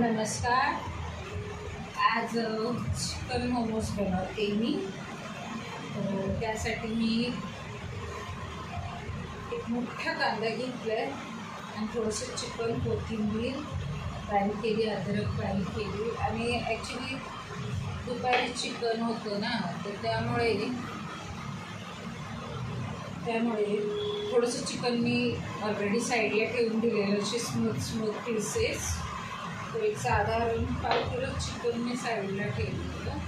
नमस्कार. आज चिकन मोमोज बनवते मी. त्यासाठी मी एक मोठा कांदा घेतला आहे आणि थोडंसं चिकन, कोथिंबीर बारीक केली, अद्रक बारीक केली आणि ॲक्च्युली दुपारी चिकन होतं ना, तर त्यामुळे थोडंसं चिकन मी ऑलरेडी साईडला ठेवून दिलेलं, असे स्मूथ पीसेस. तर एक साधारण 5 किलो चिकन मी साईडला ठेवलेलं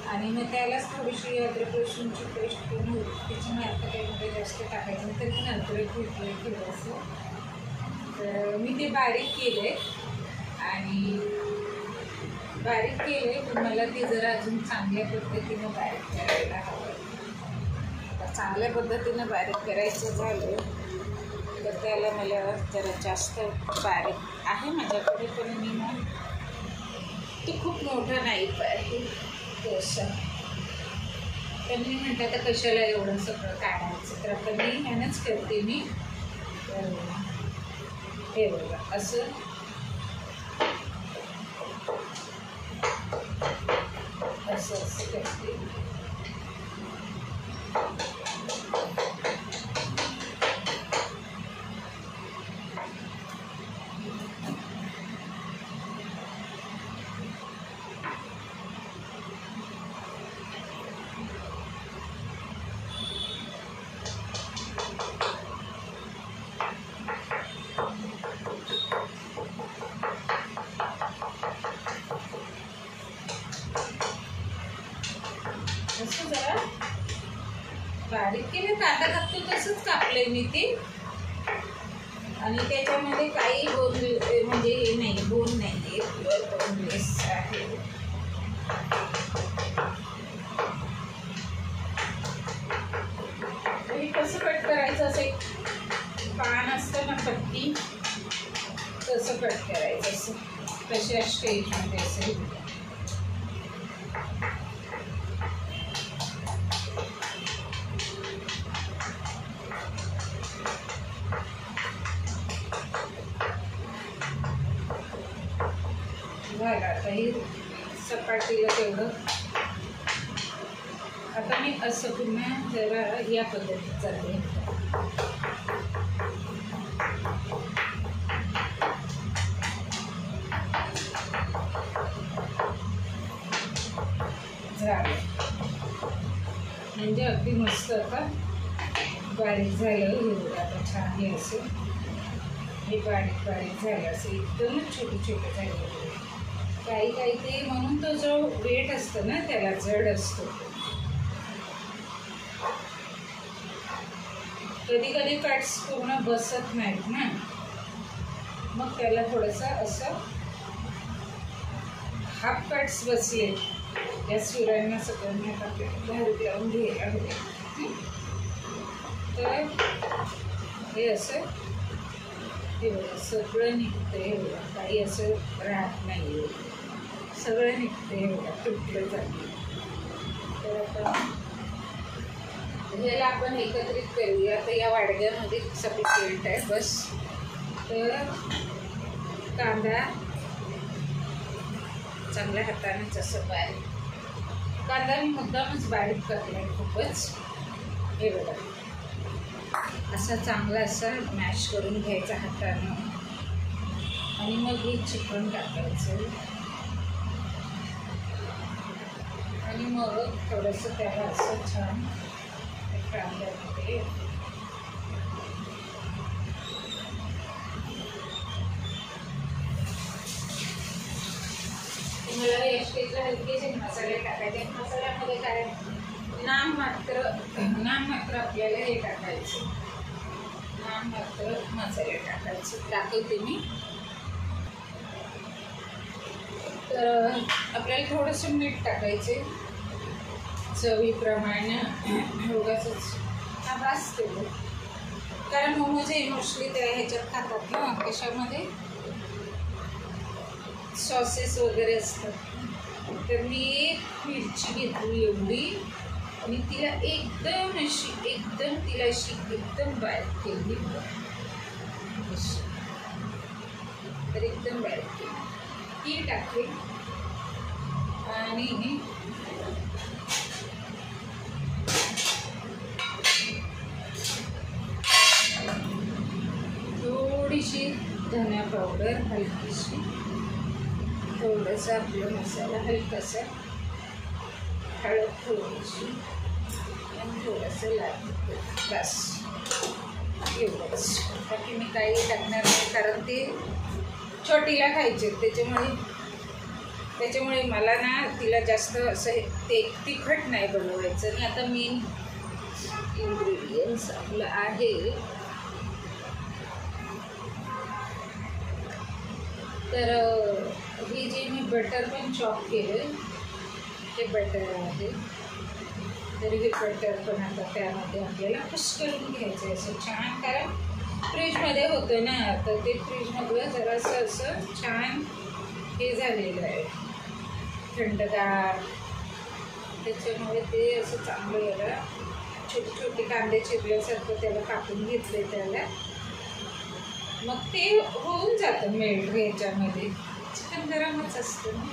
आणि मग त्यालाच थोडीशी अद्रक लसूणची पेस्ट करून त्याच्यामुळे त्यामध्ये जास्त टाकायचं, तरी पण अद्रक घेतलं थोडंसं. तर मी ते बारीक केलं आहे आणि पण मला ते जरा अजून चांगल्या पद्धतीनं बारीक करायला हवं. चांगल्या पद्धतीनं बारीक करायचं झालं तर त्याला मला जरा जास्त बारीक आहे माझ्याकडे, पण मी मग ते खूप मोठं नाही पाहिजे तसं. तर मी म्हटलं तर कशाला एवढं सगळं काढायचं, तर आता मी ह्यानंच करते. मी हे बघा असं करते. असं जरा बारीक केलं, कांदा कापतो तसंच कापलंय मी ते. आणि त्याच्यामध्ये काही म्हणजे हे नाही, बोन नाही, बोनलेस आहे. हे कसं कट करायचं, असं एक पान असतं ना, पट्टी, तसं कट करायचं असं, तशा स्टेजमध्ये असेल. झालं आता हे सपाटीला तेवढं. आता मी असं पुन्हा जरा या पद्धतीत जाते. झालं म्हणजे अगदी मस्त आता बारीक झालं. हे आता छान हे असं हे बारीक झालं, असं एकदमच छोटे झाले. काही ते म्हणून तो जो वेट असतो ना त्याला जड असतो. कधी कट्स पूर्ण बसत नाहीत ना, मग त्याला थोडंसं असं हाफ कट्स बसले या सुरांना सगळ्यांना बाहेर लावून घ्यायला हवे. तर हे असं हे बघा सगळं निघतं. हे बघा काही असं राहत नाही, सगळं निघतं. हे बघा तुटलं जाते. तर आता ह्याला आपण एकत्रित करूया. आता या वाडग्यामध्ये सफिशियंट आहे बस. तर कांदा चांगल्या हातानेच असं बारीक, कांदा मी मुद्दामच बारीक करलाय खूपच. हे बघा असा चांगला असा मॅश करून घ्यायचा हातानं आणि मग हे चिकन टाकायचं आणि मग थोडंसं त्याला असं छान कांद्यामध्ये मला या स्टेजला हलकेसे मसाले टाकायचे. मसाल्यामध्ये काय नाम मात्र आपल्याला हे टाकायचं, नाम मात्र मसाले टाकायचे. दाखवते मी. तर आपल्याला थोडंसं मीठ टाकायचे चवीप्रमाणे. उगाचच हा बास केलं, कारण मोमोज हे मोस्टली त्या ह्याच्यात खातात ना, कशामध्ये सॉसेस वगैरे असतात. तर मी एक मिरची घेतली एवढी आणि तिला एकदम बारीक केली. तर एकदम बारीक केली. ती टाकली आणि थोडीशी धनिया पावडर हलकीशी, थोडंसं आपलं मसाला हलकासा, हळद थोडीशी आणि थोडंसं लाल तिखट, बस एवढंच. बाकी मी काही टाकणार नाही कारण ते छोटीला खायचे, त्याच्यामुळे मला ना तिला जास्त असं ते तिखट नाही बनवायचं. आणि आता मेन इन्ग्रेडियंट्स आपलं आहे तर हे जे मी बटर पण चॉप केलं ते बटर आहे. तर हे बटर पण आता त्यामध्ये आपल्याला खुश करून घ्यायचं आहे असं छान, कारण फ्रीजमध्ये होतं ना, तर ते फ्रीजमधलं जरासं असं छान हे झालेलं आहे थंडगार, त्याच्यामुळे ते असं चांगलं याला छोटे छोटे कांदे चिरल्यासारखं त्याला कापून घेतले त्याला, मग ते होऊन जातं मेल्ट ह्याच्यामध्ये. चिकन गरमच असतं ना.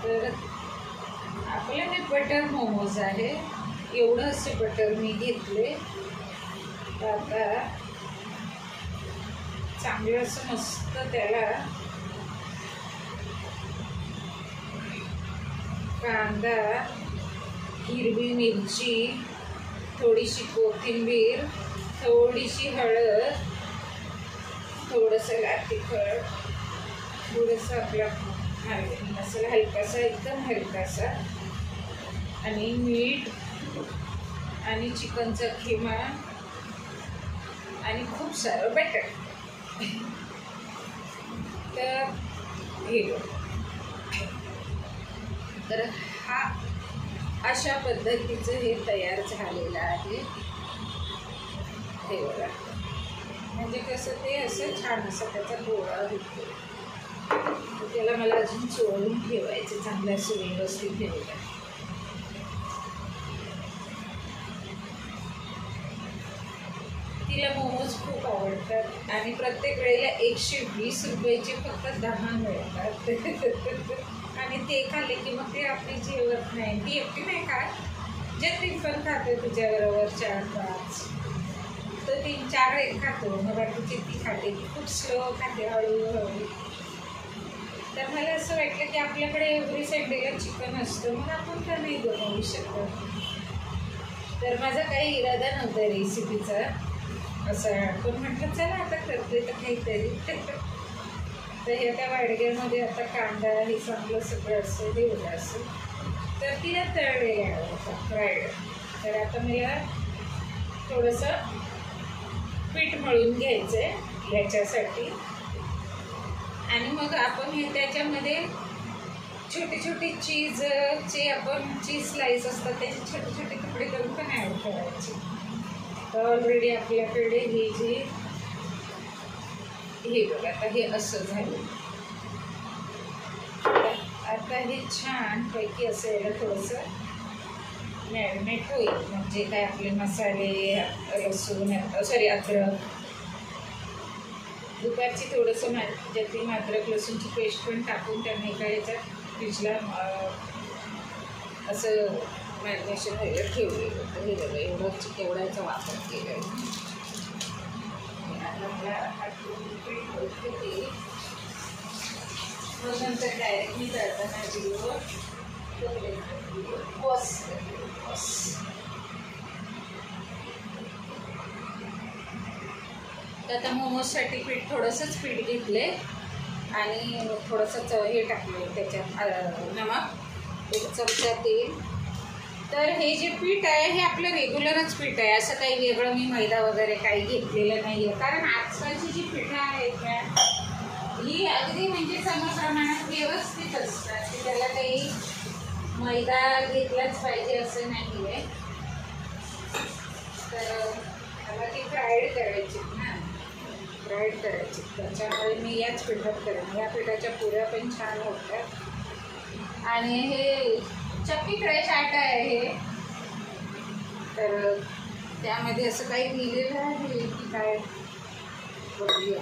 तर आपलं हे बटर मोमोज आहे, एवढं असे बटर मी घेतले. आता चांगलं असं मस्त त्याला कांदा, हिरवी मिरची, थोडीशी कोथिंबीर, थोडीशी हळद, थोडंसं लाल तिखट, थोडंसं आपला मसाला हलकासा, एकदम हलकासा, आणि मीठ आणि चिकनचा खिमा आणि खूप सारं बटर. तर हे तर हा अशा पद्धतीचं हे तयार झालेलं आहे. हे बघा, म्हणजे कसं ते असं छान असं त्याचा गोळा होतो. त्याला मला अजून चोळून ठेवायचं चांगलं असं व्यवस्थित ठेवलं. तिला मोमोज खूप आवडतात आणि प्रत्येक वेळेला 120 रुपयाचे फक्त 10 मिळतात. आणि ते खाल्ले की मग ते आपली जेवत नाही. ती एकटी नाही खात, जे ती पण खाते तुझ्याबरोबर 4-5, तर 3-4 एक खातो. मग बाकीची ती खाते, ती खूप स्लो खाते, हळूहळू. तर मला असं वाटलं की आपल्याकडे एव्हरी संडेला चिकन असतं, मग आपण का नाही बनवू शकत. तर माझा काही इरादा नव्हता रेसिपीचा असं, पण म्हटलं चला आता करते तर काहीतरी. तर हे त्या वाडग्यामध्ये आता कांदा हे चांगलं सगळं असं ठेवलं असं, तर तिला तळलेलं आवडतं फ्राईड. तर आता मला थोडंसं पीठ मळून घ्यायचं आहे ह्याच्यासाठी, आणि मग आपण हे त्याच्यामध्ये छोटे छोटे चीजचे आपण चीज स्लाईस असतात त्याचे छोटे छोटे तुकडे करून पण ॲड करायचे. तर ऑलरेडी आपल्याकडे हे जे हे बघा आता हे असं झालं. आता हे छानपैकी असं याला थोडंसं मॅरिनेट होईल, म्हणजे काय आपले मसाले, लसूण, अद्रक, दुपारची थोडंसं ज्यातली अद्रक लसूणची पेस्ट पण टाकून त्यांनी एका ह्याच्यात फ्रीजला असं मॅरिनेशन व्हायला ठेवलेलं होतं. हे बघा एवढा याचा वापर केला आहे. आता मला मग नंतर डायरेक्ट मी तळताना व्हिडिओ तर आता मोमोजसाठी पीठ थोडंसंच पीठ घेतले आणि थोडंसं हे टाकलं त्याच्यात नमक, 1 चमचा तेल. तर हे जे पीठ आहे हे आपलं रेग्युलरच पीठ आहे, असं काही वेगळं मी मैदा वगैरे काही घेतलेलं नाही आहे. कारण आजकालची जी पिठं आहेत ना ही अगदी म्हणजे समप्रमाणात व्यवस्थित असतात, की त्याला काही मैदा घेतलाच पाहिजे असं नाही आहे. तर मला ती फ्राईड करायची ना, फ्राईड करायची, त्याच्यामुळे मी याच पिठात करेन. या पिठाच्या पुऱ्या पण छान होतात. आणि हे चक्की फ्रेश आटा आहे हे, तर त्यामध्ये असं काही लिहिलेलं आहे की काय बघूया.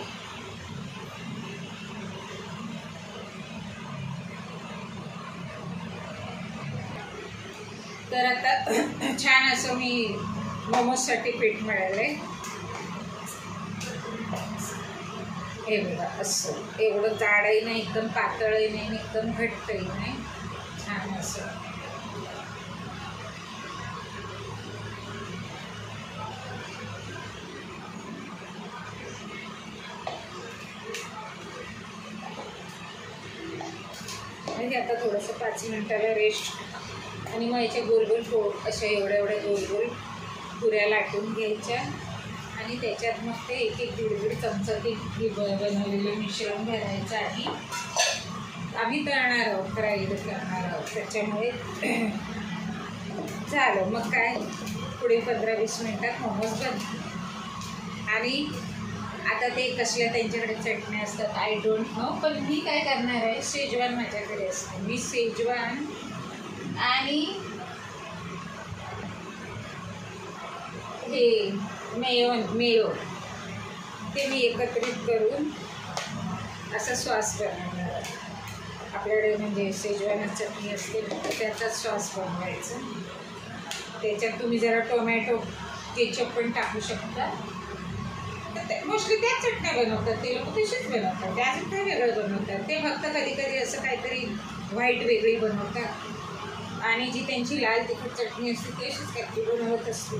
तर आता छान असं मी मोमोजसाठी पीठ मिळालं आहे. हे बघा असं, एवढं जाडही नाही, एकदम पातळही नाही, एकदम घट्टही नाही, छान असं. म्हणजे आता थोडंसं 5 मिनिटाला रेस्ट आणि मग याच्या गोल गोल अशा एवढ्या गोल गोल पुऱ्या लाटून घ्यायच्या आणि त्याच्यात मग ते एक एक दीड चमचा ते बनवलेलं मिश्रण भरायचं आणि आम्ही तळणार आहोत, फ्राईड करणार आहोत. त्याच्यामुळे झालं. मग काय पुढे 15-20 मिनटात मोमोज बनते. आणि आता ते कसल्या त्यांच्याकडे चटण्या असतात आय डोंट नो, पण मी काय करणार आहे, शेजवान माझ्याकडे असते. मी शेजवान आणि हे मेयो ते मी एकत्रित करून असा सॉस बनवणार आहे. आपल्याकडे म्हणजे शेजवान चटणी असते त्याचाच सॉस बनवायचं. त्याच्यात तुम्ही जरा टोमॅटो केचप पण टाकू शकता. मोस्टली त्याच चटण्या बनवतात ते लोक, तशीच बनवतात. ते अजून काय वेगळं बनवतात ते, फक्त कधी कधी असं काहीतरी व्हाईट वेगळी बनवतात आणि जी त्यांची लाल तिखट चटणी असते ती अशीच काहीतरी बनवत असते.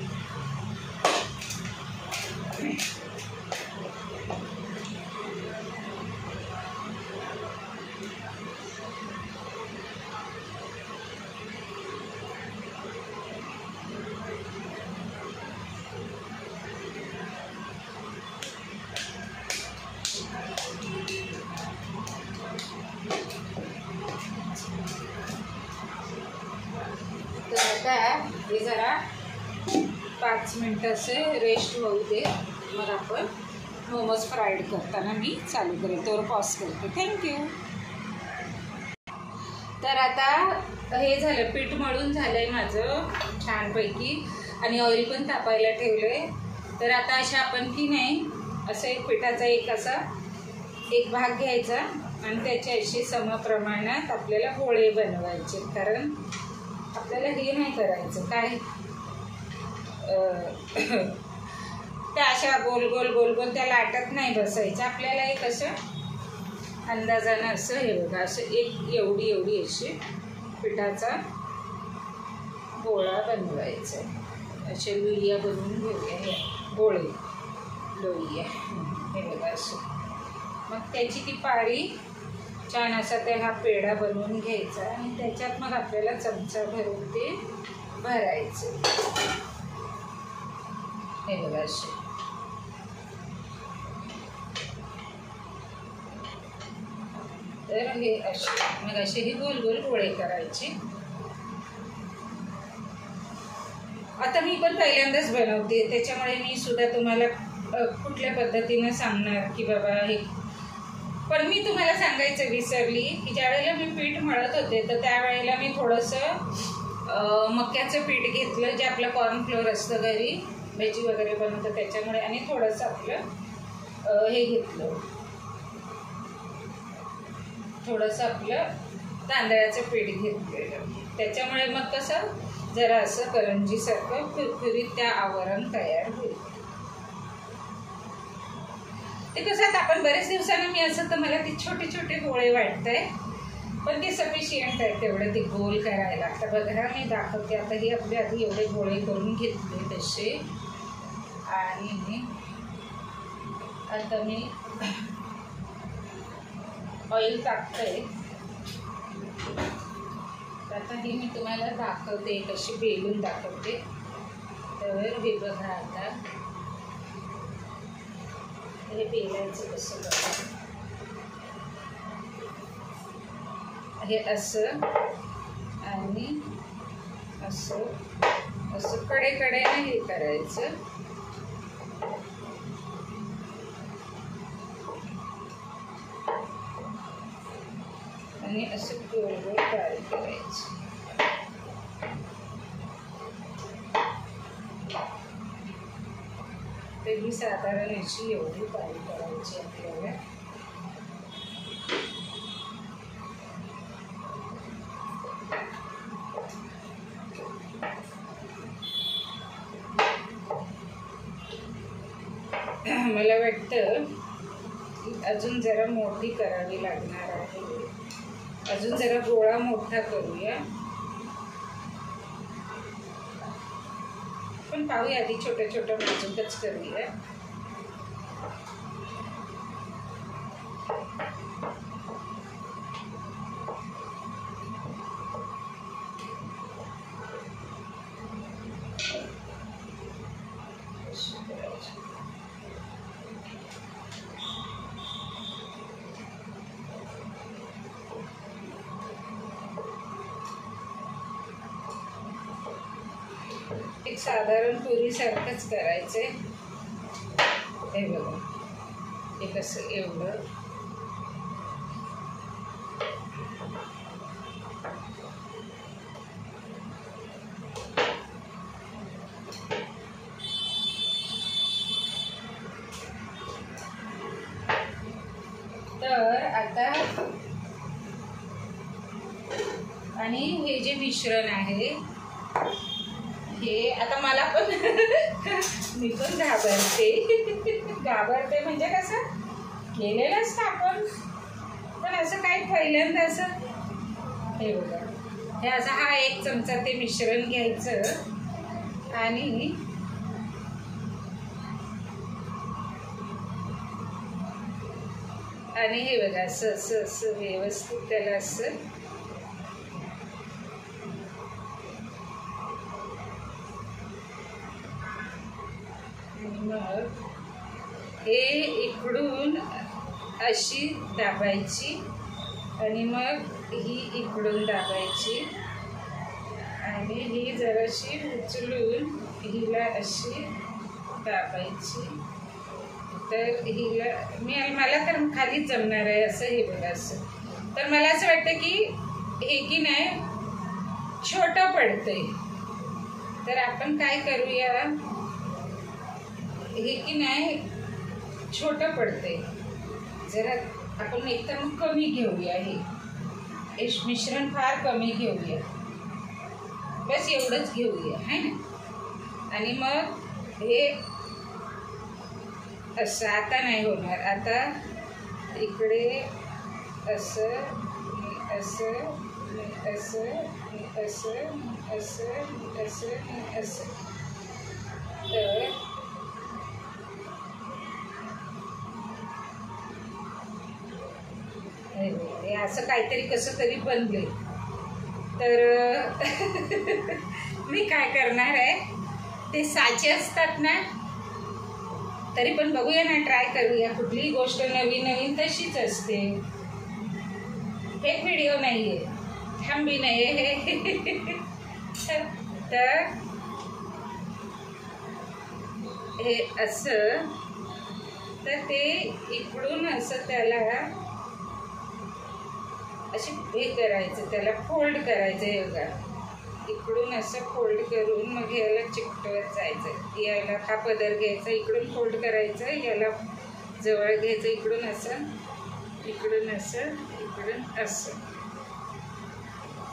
तर आता हे जरा 5 मिनटं असे रेस्ट होऊ दे, मग आपण मोमोज फ्राईड करताना मी चालू करेल. तोवर पॉज करते. थँक्यू. तर आता हे झालं, पीठ मळून झालं आहे माझं छानपैकी आणि ऑइल पण तापायला ठेवलं आहे. तर आता अशा आपण की नाही असं एक पिठाचा एक भाग घ्यायचा आणि त्याच्या अशी समप्रमाणात आपल्याला गोळे बनवायचे. कारण आपल्याला हे नाही करायचं काय त्या अशा गोल गोल त्या लाटत नाही बसायचं. आपल्याला एक असं अंदाजानं असं हे बघा असं एक एवढी अशी पिठाचा गोळा बनवायचा. असे लोहिया बनवून घेऊया, हे गोळे लोहिया हे बघा असं. मग त्याची ती पाळी छान असा त्या हा पेढा बनवून घ्यायचा आणि त्याच्यात मग आपल्याला चमचा भरून ते भरायचं. हे बघा असे. तर हे असे मग असे हे गोल गोल गोळे करायचे. आता मी पण पहिल्यांदाच बनवते त्याच्यामुळे मी सुद्धा तुम्हाला कुठल्या पद्धतीनं सांगणार की बाबा हे. पण मी तुम्हाला सांगायचं विसरली की ज्यावेळेला मी पीठ मळत होते तर त्यावेळेला मी थोडंसं मक्याचं पीठ घेतलं, जे आपलं कॉर्नफ्लोअर असतं घरी भजी वगैरे बनवतं त्याच्यामुळे, आणि थोडंसं आपलं हे घेतलं, थोडंसं आपलं तांदळाचं पीठ घेतलेलं. त्याच्यामुळे मग कसं जरा असं करंजीसारखं कुरकुरीत त्या आवरण तयार होईल. ते कसं आता आपण बरेच दिवसानं मी असं तर मला ते छोटे छोटे गोळे वाटतंय, पण ते सफिशियंट आहे तेवढं ते गोल करायला. आता बघा मी दाखवते. आता हे आपले आधी एवढे गोळे करून घेतले तसे, आणि आता मी ऑइल टाकतंय. आता हे मी तुम्हाला दाखवते, कशी बेलून दाखवते. तर हे बघा आता हे बेलायचं कसं बघा, हे असं आणि असं असं कडेकडेने हे करायचं. आणि असं गोल गोल बारीक करायचं. तर ही साधारण अशी एवढी बारीक करायची आपल्याला. मला वाटतं अजून जरा मोठी करावी लागणार आहे. अजून जरा गोळा मोठा करूया, पण पाहूया आधी छोटं छोटं नाजूकच करूया. एक साधारण पुरीसारखंच करायचंय. हे बघा, एक असं एवढं. तर आता आणि हे जे मिश्रण आहे हे आता मला पण मी पण घाबरते म्हणजे कसं केलेलं असतं आपण, पण असं काही पहिल्यांदा असं. हे बघा, हे असं हा 1 चमचा ते मिश्रण घ्यायचं आणि हे बघा असं असं असं व्यवस्थित त्याला असं मग हे इकडून अशी दाबायची आणि मग ही इकडून दाबायची आणि ही जराशी उचलून हिला अशी दाबायची. तर हिला मला तर खालीच जमणार आहे असं. हे बघा असं. तर मला असं वाटतं की हे की नाही छोटं पडतंय, तर आपण काय करूया, हे की नाही छोटं पडते जरा, आपण एकदम कमी घेऊया. हे मिश्रण फार कमी घेऊया, बस एवढंच घेऊया है ना. आणि मग हे असं आता नाही होणार. आता इकडे असं असं असं असं असं असं असं. तर हे असं काहीतरी कसं तरी बनले. तर मी काय करणार आहे, ते साचे असतात ना, तरी पण बघूया ना, ट्राय करूया. कुठलीही गोष्ट नवीन नवीन तशीच असते. फेक व्हिडिओ नाही आहे, थांबी नाही आहे. तर हे असं, तर ते इकडून असं त्याला अशी हे करायचं, त्याला फोल्ड करायचं. हे बघा, इकडून असं फोल्ड करून मग याला चिकटवत जायचं. याला हा पदर घ्यायचा, इकडून फोल्ड करायचं, याला जवळ घ्यायचं, इकडून असं इकडून असं इकडून असं.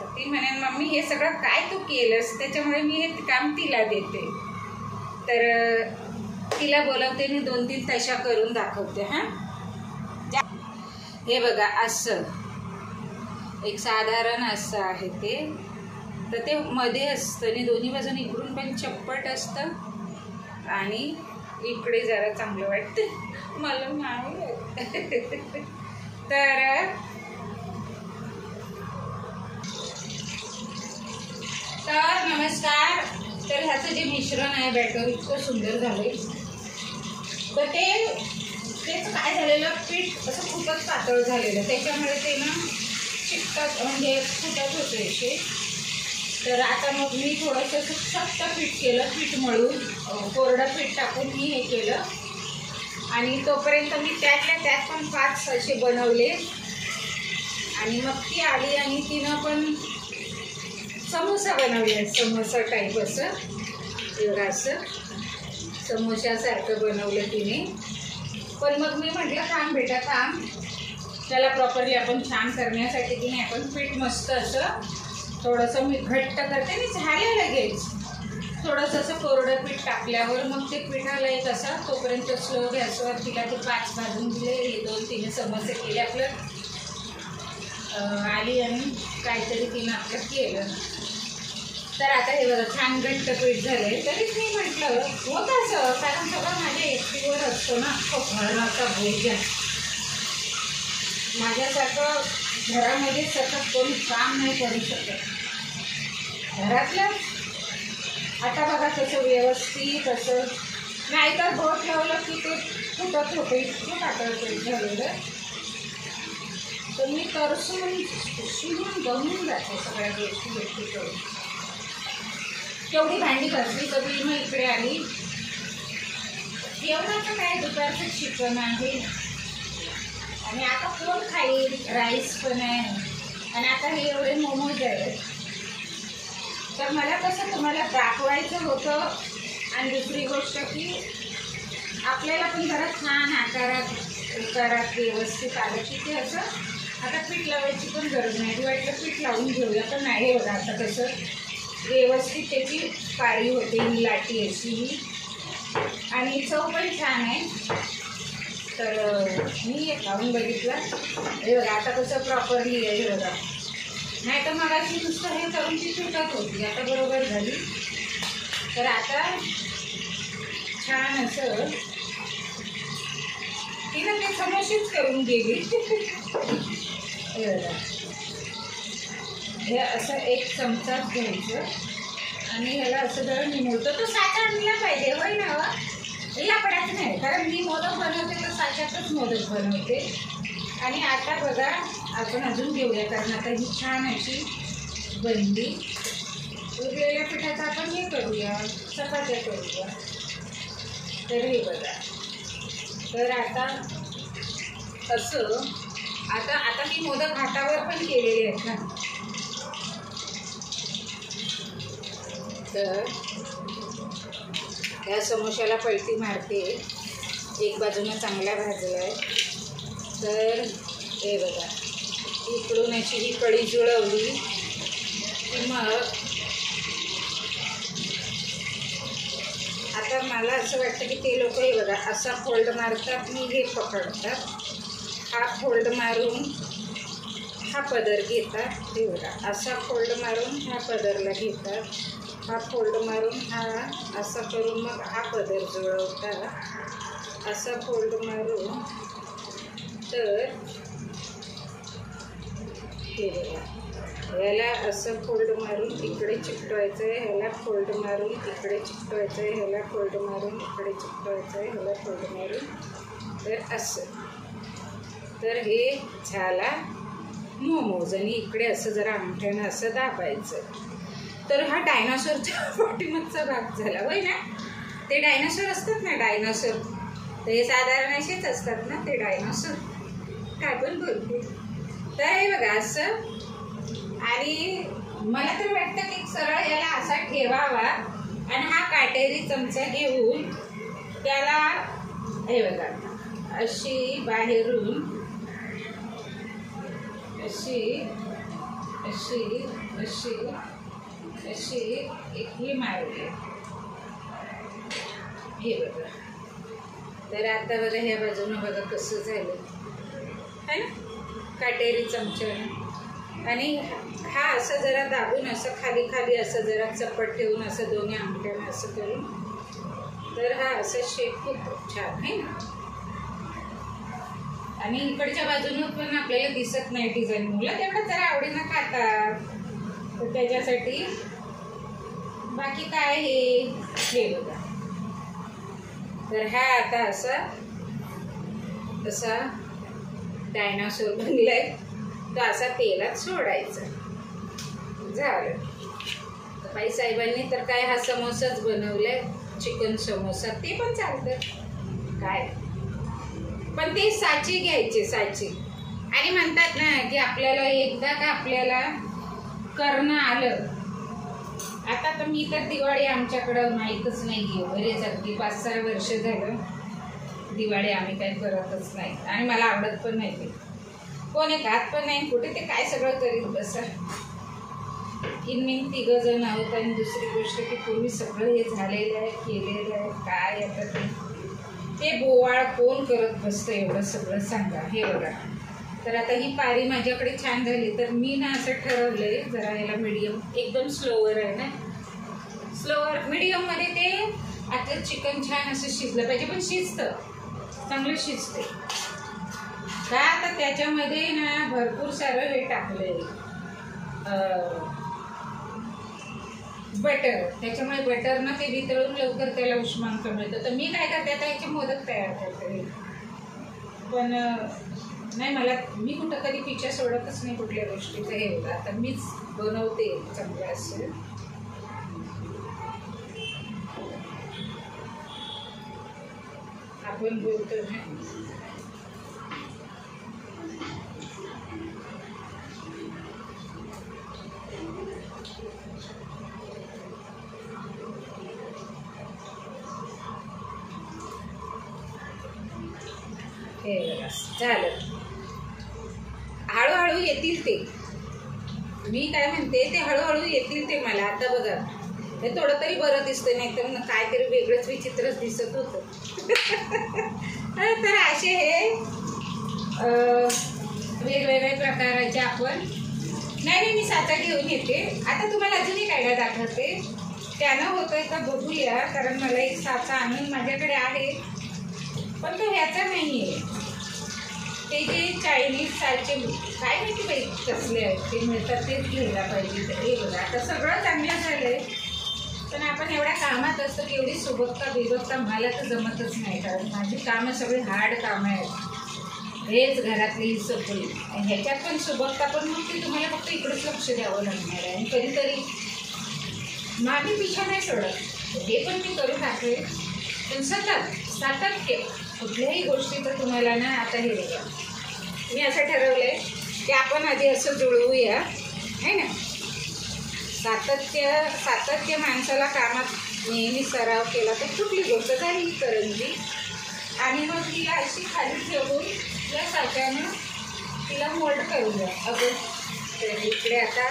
तर ती म्हणे मम्मी हे सगळं काय तू केलंस, त्याच्यामुळे मी हे काम तिला देते. तर तिला बोलवते, मी 2-3 तशा करून दाखवते. हां, हे बघा असं एक साधारण असं आहे ते. तर ते मध्ये असतं आणि दोन्ही बाजून इकडून पण चप्पट असतं आणि इकडे जरा चांगलं वाटतं मला नाही. तर नमस्कार. तर ह्याचं जे मिश्रण आहे बॅटर इतकं सुंदर झालंय. तर तेच काय झालेलं, पीठ असं खूपच पातळ झालेलं, त्याच्यामुळे ते ना चिकटत म्हणजे फुटत होते असे. तर आता मग मी थोडंसं सख्त पीठ केलं, पीठ मळून कोरडं पीठ टाकून मी हे केलं. आणि तोपर्यंत मी त्यातल्या त्यात पण 5 असे बनवले. आणि मग ती आली आणि तिनं पण समोसा बनवले, समोसा टाईप असं, एवढं असं समोशासारखं बनवलं तिने. पण मग मी म्हटलं थांब बेटा थांब, त्याला प्रॉपरली आपण छान करण्यासाठी की नाही आपण पीठ मस्त असं थोडंसं मी घट्ट करते आणि झालं लगेच. थोडंसं असं कोरडं पीठ टाकल्यावर मग ते पिठाला एक असा तोपर्यंत स्लो गॅसवर तिला ते 5 भाजून दिले. हे 2-3 समोसे केले आपलं. आली आणि काहीतरी तिनं आपलं केलं. तर आता हे बघा छान घट्ट पीठ झालंय. तरीच मी म्हटलं होत असं, कारण सगळं माझ्या एकटीवर असतो ना घराचा बोजा. माझ्यासारखं घरामध्ये सतत कोणी काम नाही करू शकत. घरातलं आता बघा कसं व्यवस्थित असं, नाहीतर बोट लावलं की ते फुटत होते. इतकं पातळ पीठ झालेलं. तर मी तरसून शिवून गमून जाते सगळ्या गोष्टी करून. केवढी भांडी घासली कधी मग इकडे आली. जेवणाचं काय दुपारचं चिकन आहे आणि आता कोण खाईल, राईस पण आहे आणि आता हे एवढे मोमोज आहेत. तर मला कसं तुम्हाला दाखवायचं होतं. आणि दुसरी गोष्ट की आपल्याला पण जरा छान आकारात व्यवस्थित आलं की ते असं. आता पीठ लावायची पण गरज नाही. वाटलं पीठ लावून घेऊया पण नाही होतं. आता कसं व्यवस्थित त्याची काळी होते लाटी अशी आणि चव पण छान आहे. तर मी एक लावून बघितलं. हे बघा आता कसं प्रॉपरली आहे. हे बघा, नाही तर मग अशी नुसतं हे करून ती सुटत होती. आता बरोबर झाली. तर आता छान असं तिनं ते समोसेच करून गेली. हे बघा, हे असं 1 चमचाच घ्यायचं आणि ह्याला असं जरा निमवतं. तो साचा आणला पाहिजे होय ना. या पडायचं नाही, कारण मी मोदक बनवते तर साच्यातच मोदक बनवते. आणि आता बघा आपण अजून घेऊया, कारण आता ही छान अशी बनली. उरलेल्या पिठाचं आपण हे करूया, चपात्या करूया. तर हे बघा, तर आता असं आता मी मोदक हातावर पण केलेले आहेत ना. तर या समोशाला पलटी मारते. एक बाजूनं चांगला भाजला आहे. तर हे बघा, इकडून अशी ही कढी जुळवली की मग आता मला असं वाटतं की ते लोक हे बघा असा फोल्ड मारतात, मी हे पकडतात. हा फोल्ड मारून हा पदर घेतात. हे बघा असा फोल्ड मारून ह्या पदरला घेतात. हा फोल्ड मारून हा असा करून मग हा पदर जुळवतात. असा फोल्ड मारून तर हे बघा ह्याला असं फोल्ड मारून इकडे चिकटवायचं आहे. ह्याला फोल्ड मारून इकडे चिकटवायचं आहे. ह्याला फोल्ड मारून इकडे चिकटवायचं आहे. ह्याला फोल्ड मारून तर असं. तर हे झाला मोमोज. आणि इकडे असं जरा अंगठ्यानं असं दाबायचं. तर हा डायनासोरचा पाठीमागचा भाग झाला होय ना. ते डायनासोर असतात ना, डायनासोर. तर हे साधारण असेच असतात ना ते डायनासोर. काय पण बोलते. तर हे बघा असं. आणि मला तर वाटतं की सरळ याला असा ठेवावा आणि हा काटेरी चमचा घेऊन त्याला हे बघा अशी बाहेरून अशी अशी अशी अशी एक ही मारूया. हे बघा. तर आता बघा ह्या बाजूनं बघा कसं झालं है ना काटेरी चमच्यानं. आणि हा असं जरा दाबून असं खाली खाली असं जरा चपट ठेवून असं दोन्ही अंगठ्यानं असं करून तर हा असं शेप होतो छान आहे ना. आणि इकडच्या बाजूनं पण आपल्याला दिसत नाही डिझाईन. मुलं तेवढं जरा आवडीनं खातात. तर त्याच्यासाठी बाकी काय हे बघा. तर हा आता असा डायनासोर बनलाय. तो असा तेलात सोडायचा. झालं. बाई साहेबांनी तर काय हा समोसाच बनवलाय, चिकन समोसा. ते पण चालतं काय, पण ते साची घ्यायचे साची. आणि म्हणतात ना की आपल्याला एकदा का आपल्याला करणं आलं. आता तर मी तर दिवाळी आमच्याकडं माहीतच नाही आहे. बरेच अगदी 5-6 वर्ष झालं दिवाळी आम्ही काही करतच नाही. आणि मला आवडत पण नाही. ते कोणी खात पण नाही. कुठे ते काय सगळं करीत बसा. इनमिन 3 जण आहोत. आणि दुसरी गोष्ट की पूर्वी सगळं हे झालेलं आहे, केलेलं आहे. काय आता ते बोवाळ कोण करत बसतं एवढं सगळं सांगा. हे बघा, तर आता ही पारी माझ्याकडे छान झाली, तर मी ना असं ठरवलं आहे जरा याला मीडियम, एकदम स्लोवर आहे ना, स्लोवर मीडियममध्ये ते आता चिकन छान असं शिजलं पाहिजे, पण शिजतं चांगलं शिजते का. आता त्याच्यामध्ये ना भरपूर सारं हे टाकलंय बटर, त्याच्यामुळे बटर ना ते वितळून लवकर त्याला उष्मांक मिळतं. तर मी काय करते आता याचे मोदक तयार करते. पण नाही, मी कुठं कधी पिच्छा सोडतच नाही कुठल्या गोष्टीचं. हे होतं आता मीच बनवते चांगलं असं. आपण बोलतो ना झालं, हळूहळू येतील ते. मी काय म्हणते ते हळूहळू येतील ते. मला आता बघा हे थोडं तरी बरं दिसतं, नाही तर काहीतरी वेगळंच विचित्रच दिसत होतं. तर असे हे वेगवेगळ्या प्रकाराचे आपण नाही मी साचा घेऊन येते. आता तुम्हाला अजूनही काय दाखवते, त्यानं होतंय का बघूया. कारण मला एक साचा आणून माझ्याकडे आहे, पण तो ह्याचा नाही आहे. ते जे चायनीज सारखे काय माहिती बाई कसले आहेत ते मिळतात, तेच घ्यायला पाहिजे. हे बघा आता सगळं चांगलं झालं आहे, पण आपण एवढ्या कामात असतो की एवढी सुबकता बिबकता मला तर जमतच नाही. कारण माझी कामं सगळी हार्ड कामं आहेत, हेच घरातली सगळी. ह्याच्यात पण सुबकता, पण मग ते तुम्हाला फक्त इकडंच लक्ष द्यावं लागणार आहे. आणि कधीतरी माझी पिछा नाही सोडत, हे पण मी करू टाकले. पण सातत्य कुठल्याही गोष्टीचं तुम्हाला ना. आता हे बघा मी असं ठरवलं आहे की आपण आधी असं जुळवूया आहे ना. सातत्य माणसाला कामात नेहमी सराव केला तर कुठली गोष्ट झाली करंजी. आणि मग तिला अशी खाली ठेवून या साच्यानं तिला मोल्ड करूया. अगं तर इकडे आता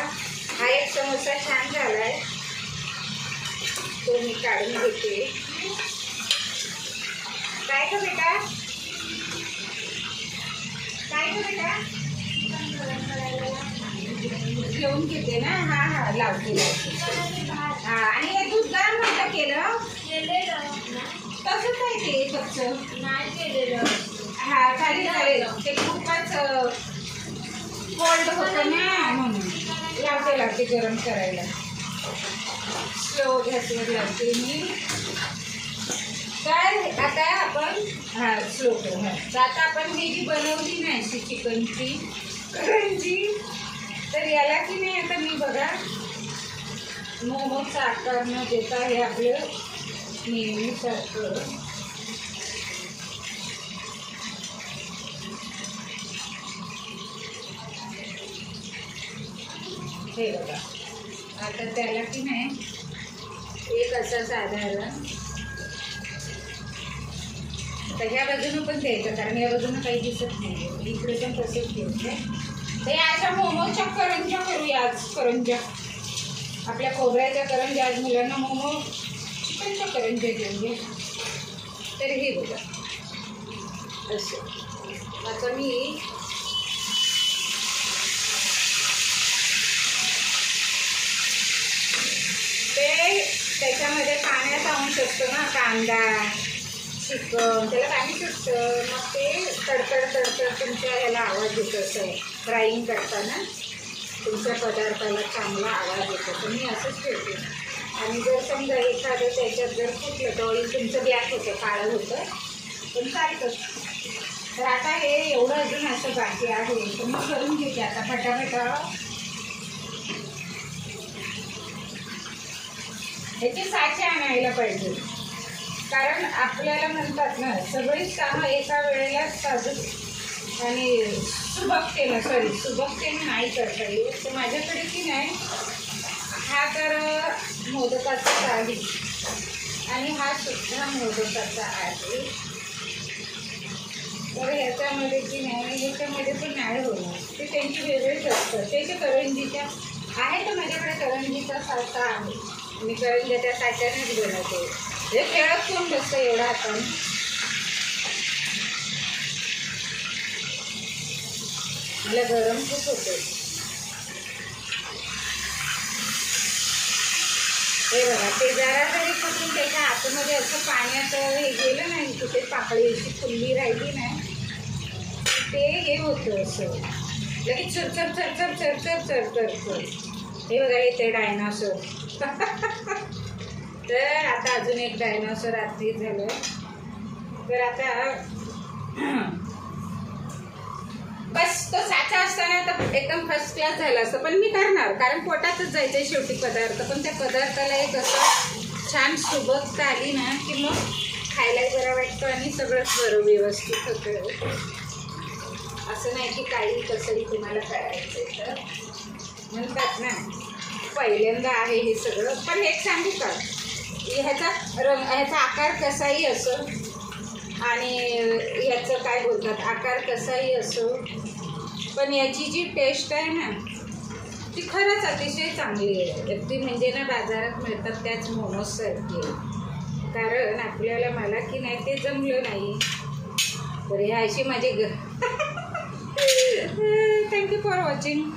हा एक समोसा छान झाला आहे, तो मी काढून घेते. काय का बेटा, काय का बेटा, घेऊन घेते ना. हा लावते. हा आणि हे दूध गरम नव्हतं केलं, तसंच आहे ते फक्त नाही केलेलं. हा चालेल, ते खूपच कोल्ड होतं ना, म्हणून लावते गरम करायला. स्लो गॅसवर लावते मी. तर आता आपण स्लो करू. तर आता आपण ही जी बनवली ना अशी चिकनची करंजी, तर याला की नाही आता मी बघा मोमोचा आकार न देता हे आपलं नेहमीसारखं हे बघा. आता त्याला की नाही एक असं साधारण तर ह्या बाजूनं पण द्यायचं, कारण या बाजूनं काही दिसत नाही. इकडे पण तसेच घ्यायचं. तर या अशा मोमोच्या करंज्या करूया आज. करंज्या आपल्या खोबऱ्याच्या करंज्या. आज मुलांना मोमो चिकनच्या करंज्या घेऊया. तर हे बघा असं. आता मी ते त्याच्यामध्ये पाण्याचा अंश असतो ना, कांदा चिकन त्याला पाणी सुटतं, मग ते तडतड तुमच्या ह्याला आवाज येतो. असं फ्राईंग करताना तुमच्या पदार्थाला चांगला आवाज येतो. तर मी असंच ठेवते. आणि जर समजा एखादं त्याच्यात जर फुटलं तर ऑइल तुमचं ब्लॅक होतं, काळं होतं, पण चालतं. तर आता हे एवढं अजून असं बाकी आहे, तर मी करून घेते आता फटाफटा. ह्याचे साचे आणायला पाहिजे, कारण आपल्याला म्हणतात ना सगळीच कामं एका वेळेला साजूक आणि सुबकतेने नाही करता येईल. तर माझ्याकडे की नाही हा तर मोदकाचा आहे आणि हा सुद्धा मोदकाचा आहे. तर ह्याच्यामध्ये की नाही, ह्याच्यामध्ये पण नाही होणार, ते त्यांची वेगळीच असतं. त्याच्या करंजीच्या आहे तर माझ्याकडे करंजीचा साचा आहे. मी करंजी त्या साच्यानेच बनवते. हे खेळत कोण बसतं एवढा आपण. मला गरम खूप होते. हे बघा ते जरा जरी फुटून त्याच्या आतमध्ये असं पाण्यात हे गेलं नाही, कुठे पाकळी अशी फुलली राहिली नाही, ते हे होतं असं लगेच चरचर चरचर चरचर चरचर चर. हे बघा हे ते डायनासोर. तर आता अजून एक डायनासोर आधी झालं. तर आता बस तो साचा असताना तर एकदम फर्स्ट क्लास झाला असतं. पण मी करणार, कारण पोटातच जायचं आहे शेवटी पदार्थ. पण त्या पदार्थाला एक असं छान सुबकता आली ना की मग खायलाही बरं वाटतं आणि सगळंच बरं व्यवस्थित होतं. असं नाही की काही कसंही तुम्हाला करायचं आहे तर म्हणतात ना पहिल्यांदा आहे हे सगळं. पण एक सांगू का, ह्याचा आकार कसाही असो आणि ह्याचं काय बोलतात आकार कसाही असो, पण याची जी टेस्ट आहे ना ती खरंच अतिशय चांगली आहे. ती म्हणजे ना बाजारात मिळतात त्याच मोमोजसारखी आहे. कारण आपल्याला मला की नाही ते जमलं नाही. तर ह्या अशी माझी थँक्यू फॉर वॉचिंग.